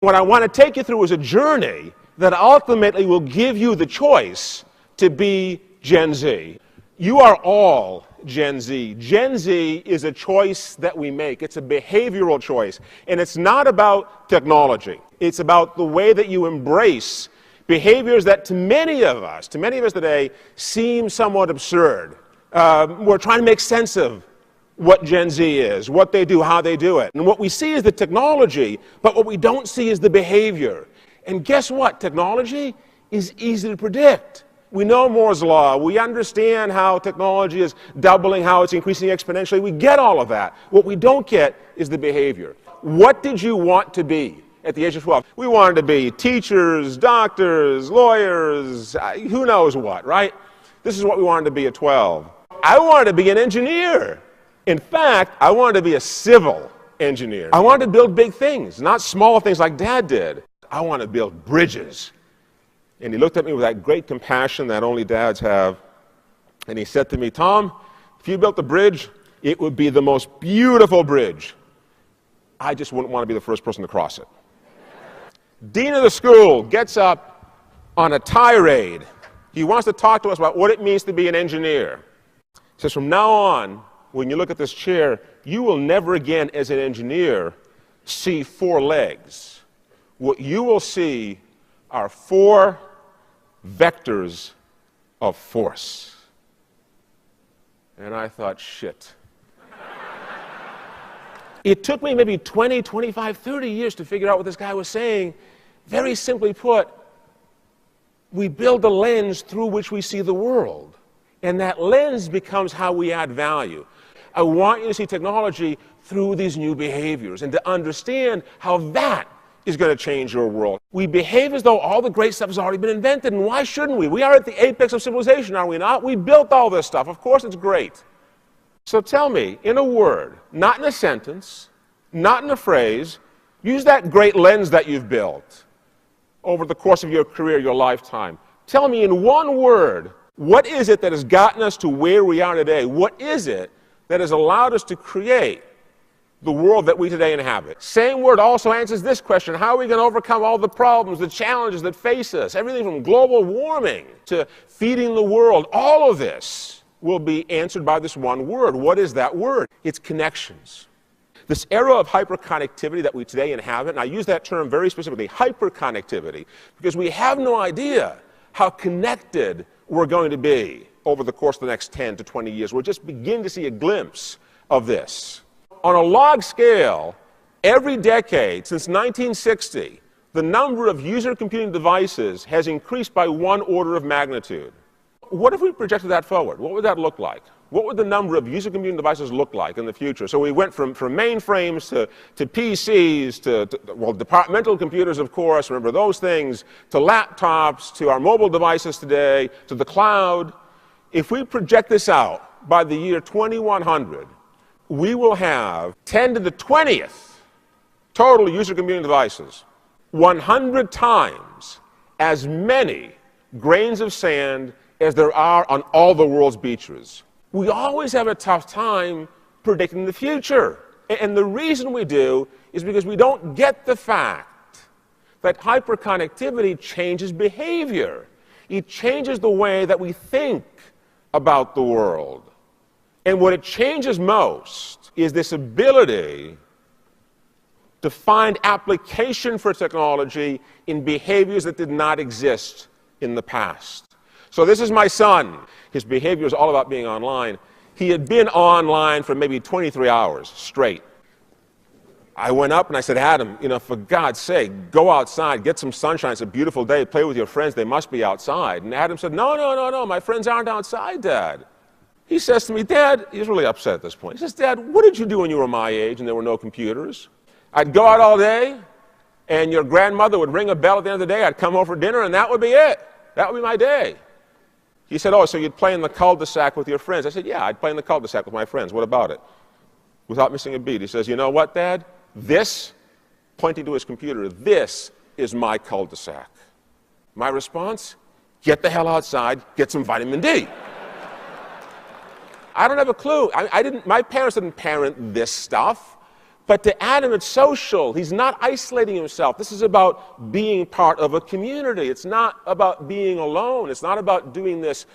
What I want to take you through is a journey that ultimately will give you the choice to be Gen Z. You are all Gen Z. Gen Z is a choice that we make. It's a behavioral choice. And it's not about technology. It's about the way that you embrace behaviors that to many of us today, seem somewhat absurd. We're trying to make sense of what Gen Z is, what they do, how they do it. And what we see is the technology, but what we don't see is the behavior. And guess what? Technology is easy to predict. We know Moore's Law. We understand how technology is doubling, how it's increasing exponentially. We get all of that. What we don't get is the behavior. What did you want to be at the age of 12? We wanted to be teachers, doctors, lawyers, who knows what, right? This is what we wanted to be at 12. I wanted to be an engineer. In fact, I wanted to be a civil engineer. I wanted to build big things, not small things like Dad did. I wanted to build bridges. And he looked at me with that great compassion that only dads have. And he said to me, Tom, if you built a bridge, it would be the most beautiful bridge. I just wouldn't want to be the first person to cross it. Dean of the school gets up on a tirade. He wants to talk to us about what it means to be an engineer. He says, from now on, when you look at this chair, you will never again, as an engineer, see 4 legs. What you will see are 4 vectors of force. And I thought, shit. It took me maybe 20, 25, 30 years to figure out what this guy was saying. Very simply put, we build a lens through which we see the world. And that lens becomes how we add value. I want you to see technology through these new behaviors and to understand how that is going to change your world. We behave as though all the great stuff has already been invented, and why shouldn't we? We are at the apex of civilization, are we not? We built all this stuff. Of course it's great. So tell me, in a word, not in a sentence, not in a phrase, use that great lens that you've built over the course of your career, your lifetime. Tell me in one word, what is it that has gotten us to where we are today? What is it that has allowed us to create the world that we today inhabit? Same word also answers this question: how are we going to overcome all the problems, the challenges that face us? Everything from global warming to feeding the world, all of this will be answered by this one word. What is that word? It's connections. This era of hyperconnectivity that we today inhabit, and I use that term very specifically, hyperconnectivity, because we have no idea how connected we're going to be over the course of the next 10 to 20 years. We're just beginning to see a glimpse of this. On a log scale, every decade since 1960, the number of user computing devices has increased by 1 order of magnitude. What if we projected that forward? What would that look like? What would the number of user computing devices look like in the future? So we went from mainframes to PCs to departmental computers, of course, remember those things, to laptops, to our mobile devices today, to the cloud. If we project this out by the year 2100, we will have 10 to the 20th total user computing devices, 100 times as many grains of sand as there are on all the world's beaches. We always have a tough time predicting the future. And the reason we do is because we don't get the fact that hyperconnectivity changes behavior. It changes the way that we think about the world. And what it changes most is this ability to find application for technology in behaviors that did not exist in the past. So this is my son. His behavior is all about being online. He had been online for maybe 23 hours straight. I went up and I said, Adam, for God's sake, go outside, get some sunshine. It's a beautiful day. Play with your friends. They must be outside. And Adam said, no, my friends aren't outside, Dad. He says to me, Dad, he's really upset at this point. He says, Dad, what did you do when you were my age and there were no computers? I'd go out all day, and your grandmother would ring a bell at the end of the day. I'd come home for dinner, and that would be it. That would be my day. He said, oh, so you'd play in the cul-de-sac with your friends? I said, yeah, I'd play in the cul-de-sac with my friends. What about it? Without missing a beat. He says, you know what, Dad? This, pointing to his computer, this is my cul-de-sac. My response? Get the hell outside, get some vitamin D. I don't have a clue. My parents didn't parent this stuff. But to Adam, it's social. He's not isolating himself. This is about being part of a community. It's not about being alone. It's not about doing this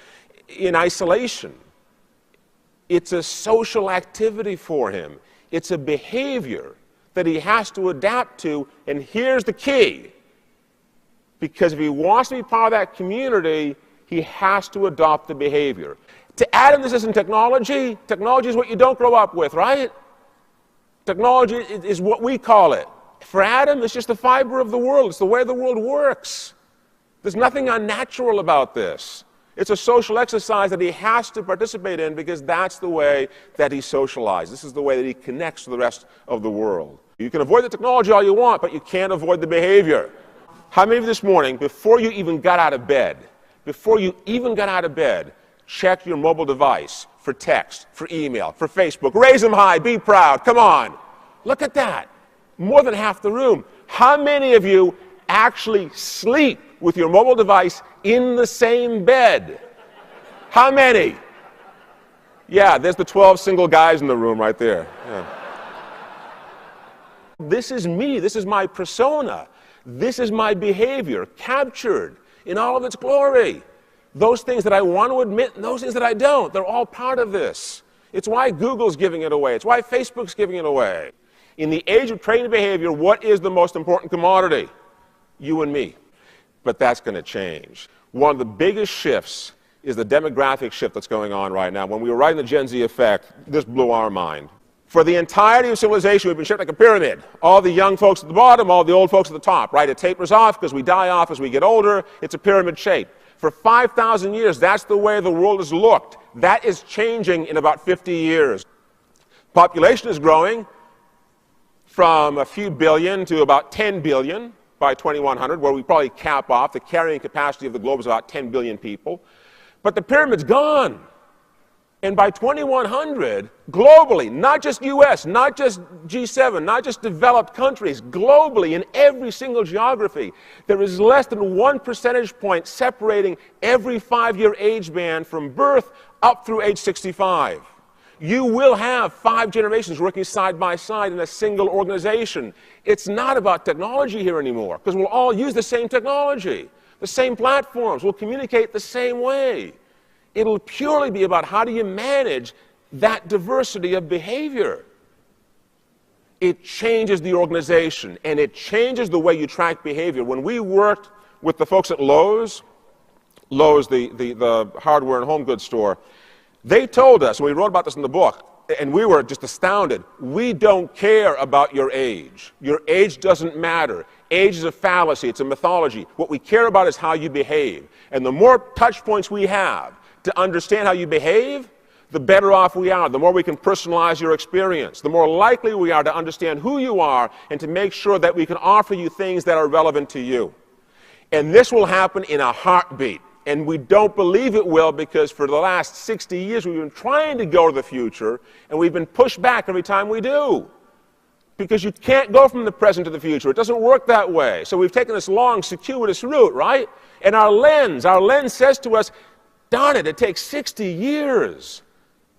in isolation. It's a social activity for him. It's a behavior that he has to adapt to, and here's the key. Because if he wants to be part of that community, he has to adopt the behavior. To Adam, this isn't technology. Technology is what you don't grow up with, right? Technology is what we call it. For Adam, it's just the fiber of the world. It's the way the world works. There's nothing unnatural about this. It's a social exercise that he has to participate in because that's the way that he socializes. This is the way that he connects to the rest of the world. You can avoid the technology all you want, but you can't avoid the behavior. How many of you this morning, before you even got out of bed, checked your mobile device for text, for email, for Facebook? Raise them high, be proud, come on. Look at that. More than half the room. How many of you actually sleep with your mobile device in the same bed? How many? Yeah, there's the 12 single guys in the room right there. Yeah. This is me. This is my persona. This is my behavior, captured in all of its glory. Those things that I want to admit and those things that I don't, they're all part of this. It's why Google's giving it away. It's why Facebook's giving it away. In the age of training behavior, what is the most important commodity? You and me. But that's going to change. One of the biggest shifts is the demographic shift that's going on right now. When we were writing the Gen Z effect, this blew our mind. For the entirety of civilization, we've been shaped like a pyramid. All the young folks at the bottom, all the old folks at the top, right? It tapers off because we die off as we get older. It's a pyramid shape. For 5,000 years, that's the way the world has looked. That is changing in about 50 years. Population is growing from a few billion to about 10 billion by 2100, where we probably cap off. The carrying capacity of the globe is about 10 billion people. But the pyramid's gone. And by 2100, globally, not just US, not just G7, not just developed countries, globally, in every single geography, there is less than 1 percentage point separating every 5-year age band from birth up through age 65. You will have 5 generations working side by side in a single organization. It's not about technology here anymore, because we'll all use the same technology, the same platforms, we'll communicate the same way. It'll purely be about how do you manage that diversity of behavior. It changes the organization, and it changes the way you track behavior. When we worked with the folks at Lowe's, the hardware and home goods store, they told us, and we wrote about this in the book, and we were just astounded, we don't care about your age. Your age doesn't matter. Age is a fallacy, it's a mythology. What we care about is how you behave. And the more touch points we have to understand how you behave, the better off we are. The more we can personalize your experience, the more likely we are to understand who you are and to make sure that we can offer you things that are relevant to you. And this will happen in a heartbeat. And we don't believe it will because for the last 60 years we've been trying to go to the future and we've been pushed back every time we do. Because you can't go from the present to the future. It doesn't work that way. So we've taken this long, circuitous route, right? And our lens says to us, darn it, it takes 60 years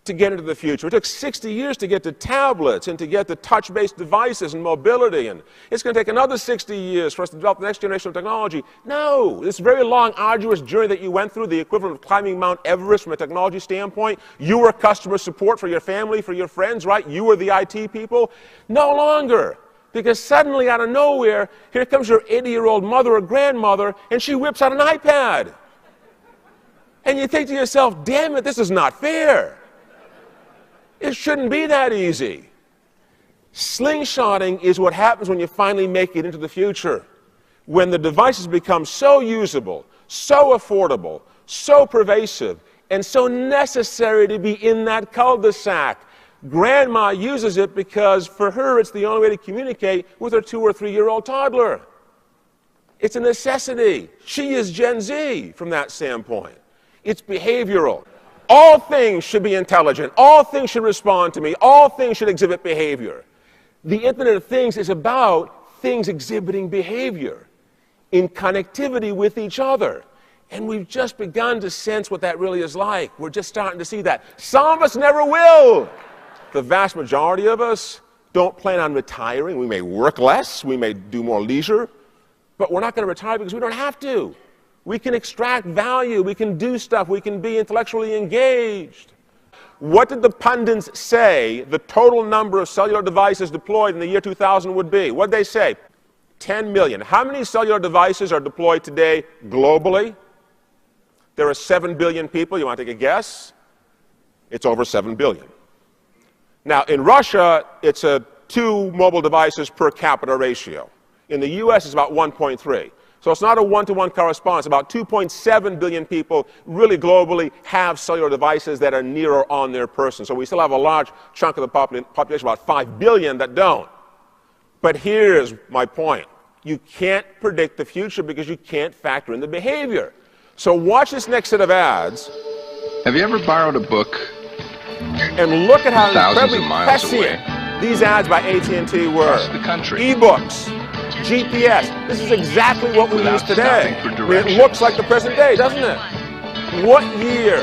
to get into the future. It took 60 years to get to tablets and to get to touch-based devices and mobility. And it's going to take another 60 years for us to develop the next generation of technology. No, this very long, arduous journey that you went through, the equivalent of climbing Mount Everest from a technology standpoint, you were customer support for your family, for your friends, right? You were the IT people. No longer. Because suddenly, out of nowhere, here comes your 80-year-old mother or grandmother, and she whips out an iPad. And you think to yourself, damn it, this is not fair. It shouldn't be that easy. Slingshotting is what happens when you finally make it into the future. When the devices become so usable, so affordable, so pervasive, and so necessary to be in that cul-de-sac. Grandma uses it because for her it's the only way to communicate with her 2 or 3-year-old toddler. It's a necessity. She is Gen Z from that standpoint. It's behavioral. All things should be intelligent. All things should respond to me. All things should exhibit behavior. The Internet of Things is about things exhibiting behavior in connectivity with each other. And we've just begun to sense what that really is like. We're just starting to see that. Some of us never will. The vast majority of us, don't plan on retiring. We may work less, we may do more leisure, but we're not going to retire because we don't have to. We can extract value, we can do stuff, we can be intellectually engaged. What did the pundits say the total number of cellular devices deployed in the year 2000 would be? What did they say? 10 million. How many cellular devices are deployed today globally? There are 7 billion people. You want to take a guess? It's over 7 billion. Now, in Russia, it's a 2 mobile devices per capita ratio. In the US, it's about 1.3. So it's not a one-to-one correspondence. About 2.7 billion people really globally have cellular devices that are near or on their person. So we still have a large chunk of the population, about 5 billion, that don't. But here's my point. You can't predict the future because you can't factor in the behavior. So watch this next set of ads. Have you ever borrowed a book and look at how thousands incredibly of miles prescient these ads by AT&T were. across the country? E-books, GPS. This is exactly what we Without use today. stopping for I mean, it directions. looks like the present day, doesn't it? What year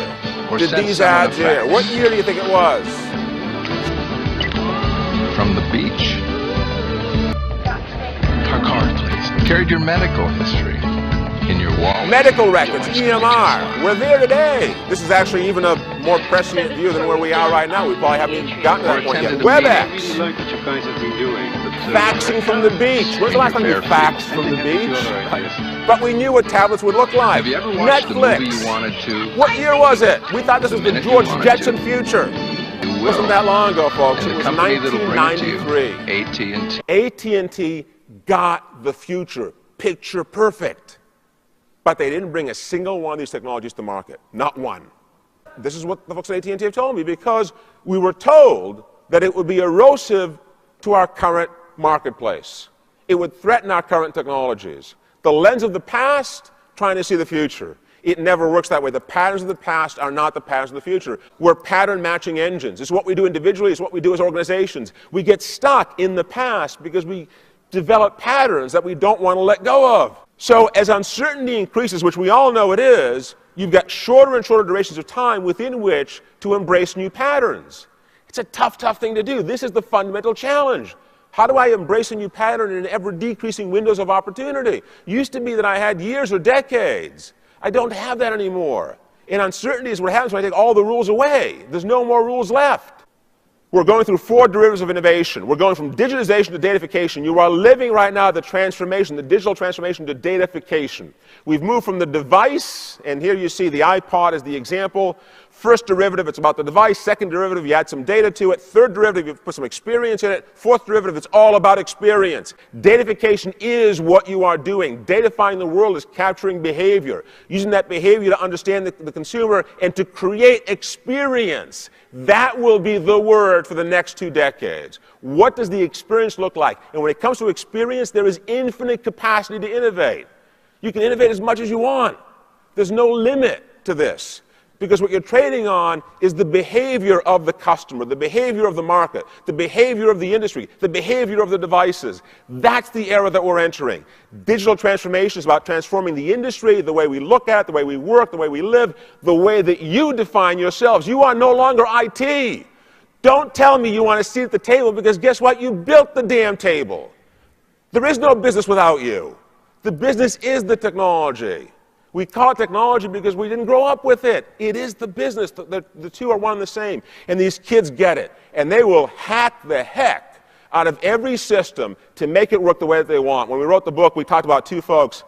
Or did send these someone a ads air? fax. What year do you think it was? From the beach? Our card, please. Carried your medical history in your wallet. Medical records, EMR. We're there today. This is actually even a more prescient view than where we are right now. We probably haven't even gotten to that point yet. attended a WebEx. really like what you guys have been doing. Faxing from the beach. When's the last time you faxed from the beach? But we knew what tablets would look like. Have you ever watched Netflix. the movie you wanted to? What year was it? We thought this was the minute you George wanted Jetson to. future. You It will. wasn't that long ago, folks. And It the was company that'll bring it to you, 1993. AT&T. AT&T got the future picture perfect. But they didn't bring a single one of these technologies to market. Not one. This is what the folks at AT&T have told me, because we were told that it would be erosive to our current marketplace. It would threaten our current technologies. The lens of the past, trying to see the future. It never works that way. The patterns of the past are not the patterns of the future. We're pattern matching engines. It's what we do individually, it's what we do as organizations. We get stuck in the past because we develop patterns that we don't want to let go of. So as uncertainty increases, which we all know it is, you've got shorter and shorter durations of time within which to embrace new patterns. It's a tough, tough thing to do. This is the fundamental challenge. How do I embrace a new pattern in ever-decreasing windows of opportunity? Used to be that I had years or decades. I don't have that anymore. And uncertainty is what happens when I take all the rules away. There's no more rules left. We're going through 4 derivatives of innovation. We're going from digitization to datafication. You are living right now the transformation, the digital transformation to datafication. We've moved from the device, and here you see the iPod as the example. First derivative, it's about the device. Second derivative, you add some data to it. Third derivative, you put some experience in it. Fourth derivative, it's all about experience. Datafication is what you are doing. Datafying the world is capturing behavior, using that behavior to understand the consumer and to create experience. That will be the word for the next 2 decades. What does the experience look like? And when it comes to experience, there is infinite capacity to innovate. You can innovate as much as you want. There's no limit to this. Because what you're trading on is the behavior of the customer, the behavior of the market, the behavior of the industry, the behavior of the devices. That's the era that we're entering. Digital transformation is about transforming the industry, the way we look at it, the way we work, the way we live, the way that you define yourselves. You are no longer IT. Don't tell me you want a seat at the table, because guess what? You built the damn table. There is no business without you. The business is the technology. We call it technology because we didn't grow up with it. It is the business. The two are one and the same. And these kids get it. And they will hack the heck out of every system to make it work the way that they want. When we wrote the book, we talked about 2 folks,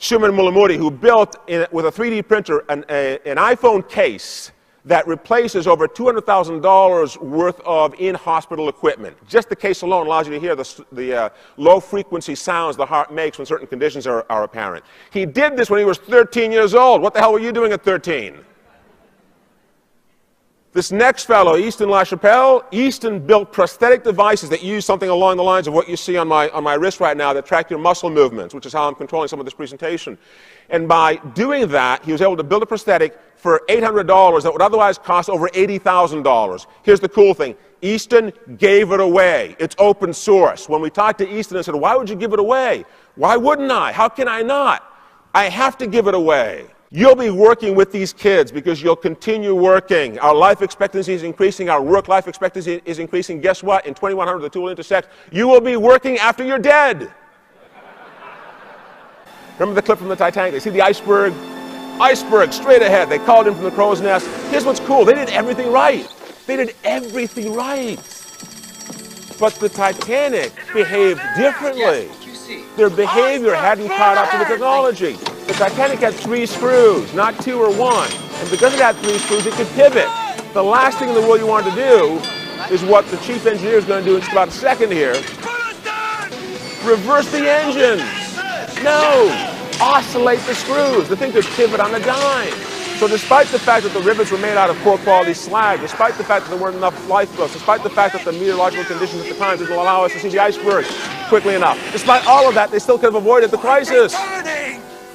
Shuman Mulamudi, who built with a 3D printer an iPhone case that replaces over $200,000 worth of in-hospital equipment. Just the case alone allows you to hear the low-frequency sounds the heart makes when certain conditions are apparent. He did this when he was 13 years old. What the hell were you doing at 13? This next fellow, Easton LaChapelle, Easton built prosthetic devices that use something along the lines of what you see on my wrist right now that track your muscle movements, which is how I'm controlling some of this presentation. And by doing that, he was able to build a prosthetic for $800 that would otherwise cost over $80,000. Here's the cool thing. Easton gave it away. It's open source. When we talked to Easton and said, why would you give it away? Why wouldn't I? How can I not? I have to give it away. You'll be working with these kids because you'll continue working. Our life expectancy is increasing. Our work life expectancy is increasing. Guess what? In 2100, the two will intersect. You will be working after you're dead. Remember the clip from the Titanic? They see the iceberg? Iceberg, straight ahead. They called in from the crow's nest. Here's what's cool. They did everything right. They did everything right. But the Titanic behaved differently. Their behavior hadn't caught up to the technology. The Titanic had 3 screws, not 2 or 1. And because it had 3 screws, it could pivot. The last thing in the world you want to do is what the chief engineer is going to do in just about a second here. Reverse the engines. No. Oscillate the screws. The thing could pivot on a dime. So despite the fact that the rivets were made out of poor quality slag, despite the fact that there weren't enough lifeboats, despite the fact that the meteorological conditions at the time didn't allow us to see the iceberg quickly enough, despite all of that, they still could have avoided the crisis.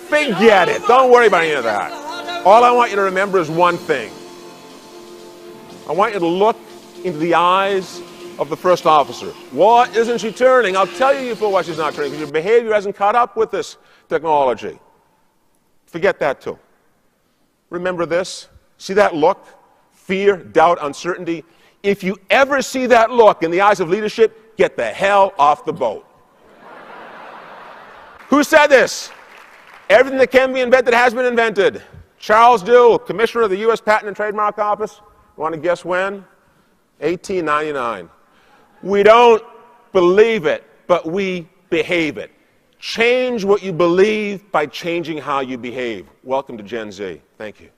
Forget it. Don't worry about any of that. All I want you to remember is one thing. I want you to look into the eyes of the first officer. Why isn't she turning? I'll tell you, you fool, why she's not turning, because your behavior hasn't caught up with this technology. Forget that too. Remember this. See that look? Fear, doubt, uncertainty. If you ever see that look in the eyes of leadership, get the hell off the boat. Who said this? Everything that can be invented has been invented. Charles Dewey, Commissioner of the U.S. Patent and Trademark Office. You want to guess when? 1899. We don't believe it, but we behave it. Change what you believe by changing how you behave. Welcome to Gen Z. Thank you.